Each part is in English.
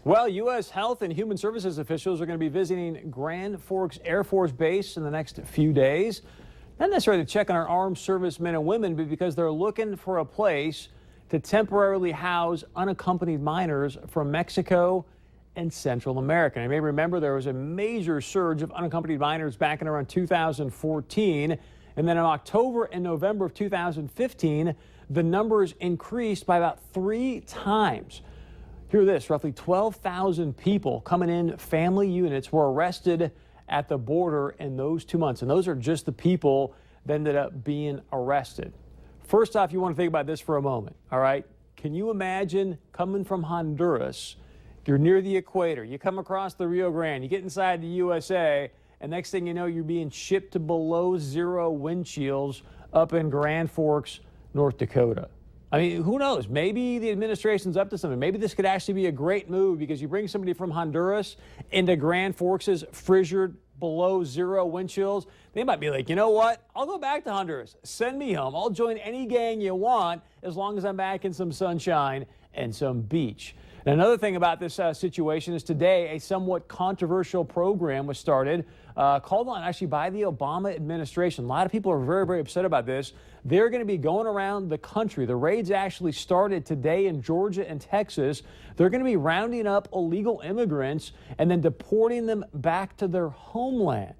Well, U.S. Health and Human Services officials are going to be visiting Grand Forks Air Force Base in the next few days. Not necessarily to check on our armed servicemen and women, but because they're looking for a place to temporarily house unaccompanied minors from Mexico and Central America. You may remember there was a major surge of unaccompanied minors back in around 2014. And then in October and November of 2015, the numbers increased by about 3 times. Hear this, roughly 12,000 people coming in family units were arrested at the border in those 2 months. And those are just the people that ended up being arrested. First off, you want to think about this for a moment, all right? Can you imagine coming from Honduras? You're near the equator. You come across the Rio Grande. You get inside the USA, and next thing you know, you're being shipped to below zero wind chills up in Grand Forks, North Dakota. I mean, who knows? Maybe the administration's up to something. Maybe this could actually be a great move because you bring somebody from Honduras into Grand Forks' frigid below zero wind chills. They might be like, you know what? I'll go back to Honduras. Send me home. I'll join any gang you want as long as I'm back in some sunshine and some beach. And another thing about this situation is today a somewhat controversial program was started, called on actually by the Obama administration. A lot of people are very, very upset about this. They're going to be going around the country. The raids actually started today in Georgia and Texas. They're going to be rounding up illegal immigrants and then deporting them back to their homeland.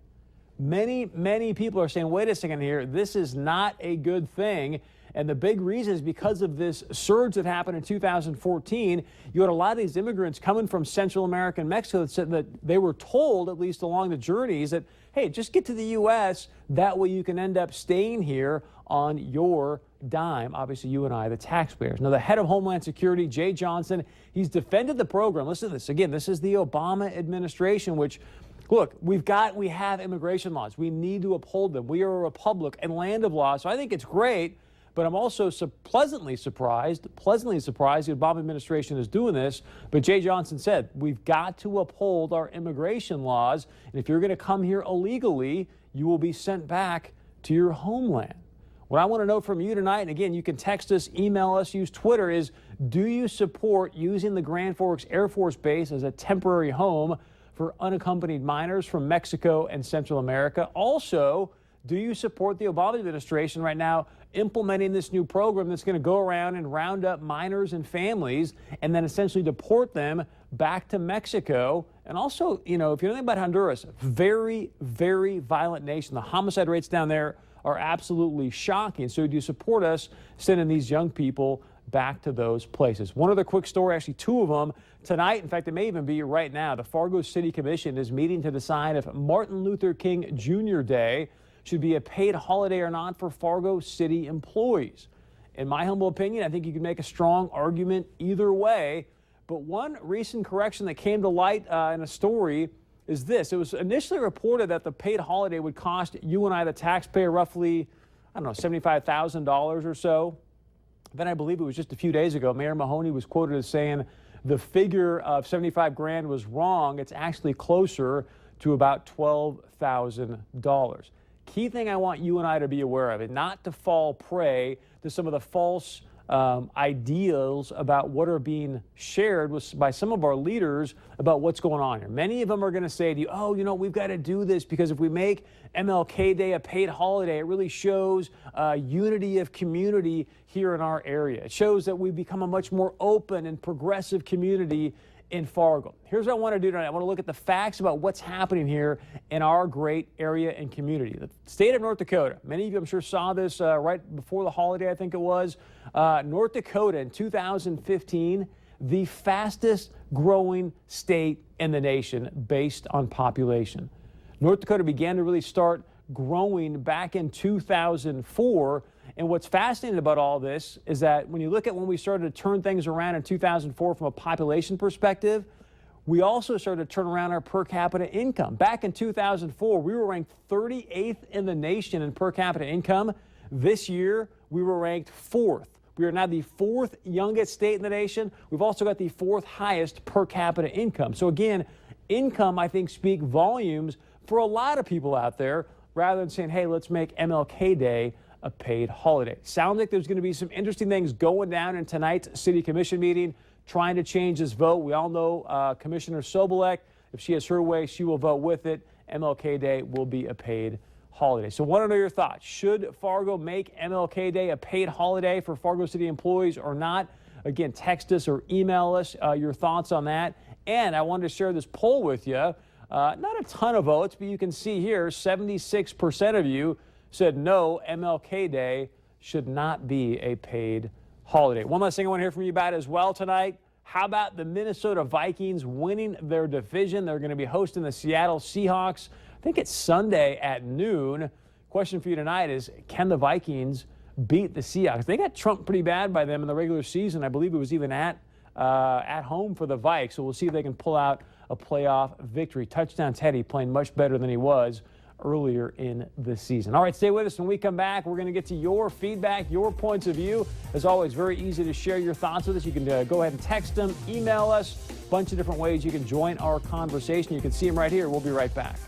Many, many people are saying, wait a second here, this is not a good thing. And the big reason is because of this surge that happened in 2014. You had a lot of these immigrants coming from Central America and Mexico that said that they were told, at least along the journeys, that, hey, just get to the U.S. That way you can end up staying here on your dime. Obviously, you and I, the taxpayers. Now, the head of Homeland Security, Jay Johnson, he's defended the program. Listen to this. Again, this is the Obama administration, which, look, we have immigration laws. We need to uphold them. We are a republic and land of law. So I think it's great. But I'm also pleasantly surprised the Obama administration is doing this. But Jay Johnson said, we've got to uphold our immigration laws. And if you're going to come here illegally, you will be sent back to your homeland. What I want to know from you tonight, and again, you can text us, email us, use Twitter, is do you support using the Grand Forks Air Force Base as a temporary home for unaccompanied minors from Mexico and Central America? Also, do you support the Obama administration right now implementing this new program that's going to go around and round up minors and families and then essentially deport them back to Mexico? And also, you know, if you know anything about Honduras, very, very violent nation. The homicide rates down there are absolutely shocking. So do you support us sending these young people back to those places? One other quick story, actually 2 of them tonight. In fact, it may even be right now. The Fargo City Commission is meeting to decide if Martin Luther King Jr. Day should be a paid holiday or not for Fargo City employees. In my humble opinion, I think you can make a strong argument either way. But one recent correction that came to light in a story is this. It was initially reported that the paid holiday would cost you and I, the taxpayer, roughly, I don't know, $75,000 or so. Then I believe it was just a few days ago, Mayor Mahoney was quoted as saying the figure of 75 grand was wrong. It's actually closer to about $12,000. Key thing I want you and I to be aware of is not to fall prey to some of the false ideals about what are being shared by some of our leaders about what's going on here. Many of them are going to say to you, oh, you know, we've got to do this because if we make MLK Day a paid holiday, it really shows unity of community here in our area. It shows that we've become a much more open and progressive community in Fargo. Here's what I want to do tonight. I want to look at the facts about what's happening here in our great area and community. The state of North Dakota, many of you I'm sure saw this right before the holiday, I think it was. North Dakota in 2015, the fastest growing state in the nation based on population. North Dakota began to really start growing back in 2004. And what's fascinating about all this is that when you look at when we started to turn things around in 2004 from a population perspective, we also started to turn around our per capita income. Back in 2004, we were ranked 38th in the nation in per capita income. This year, we were ranked 4th. We are now the 4th youngest state in the nation. We've also got the 4th highest per capita income. So again, income, I think, speak volumes for a lot of people out there rather than saying, hey, let's make MLK Day a paid holiday. Sounds like there's going to be some interesting things going down in tonight's City Commission meeting. trying to change this vote. We all know Commissioner Sobolek, if she has her way, she will vote with it. MLK Day will be a paid holiday. So want to know your thoughts. Should Fargo make MLK Day a paid holiday for Fargo City employees or not? Again, text us or email us your thoughts on that. And I wanted to share this poll with you. Not a ton of votes, but you can see here 76% of you said no, MLK Day should not be a paid holiday. One last thing I want to hear from you about as well tonight. How about the Minnesota Vikings winning their division? They're going to be hosting the Seattle Seahawks. I think it's Sunday at noon. Question for you tonight is, can the Vikings beat the Seahawks? They got trumped pretty bad by them in the regular season. I believe it was even at home for the Vikes. So we'll see if they can pull out a playoff victory. Touchdown Teddy playing much better than he was earlier in the season. All right, stay with us. When we come back, we're going to get to your feedback, your points of view. As always, very easy to share your thoughts with us. You can go ahead and text them, email us, a bunch of different ways you can join our conversation. You can see them right here. We'll be right back.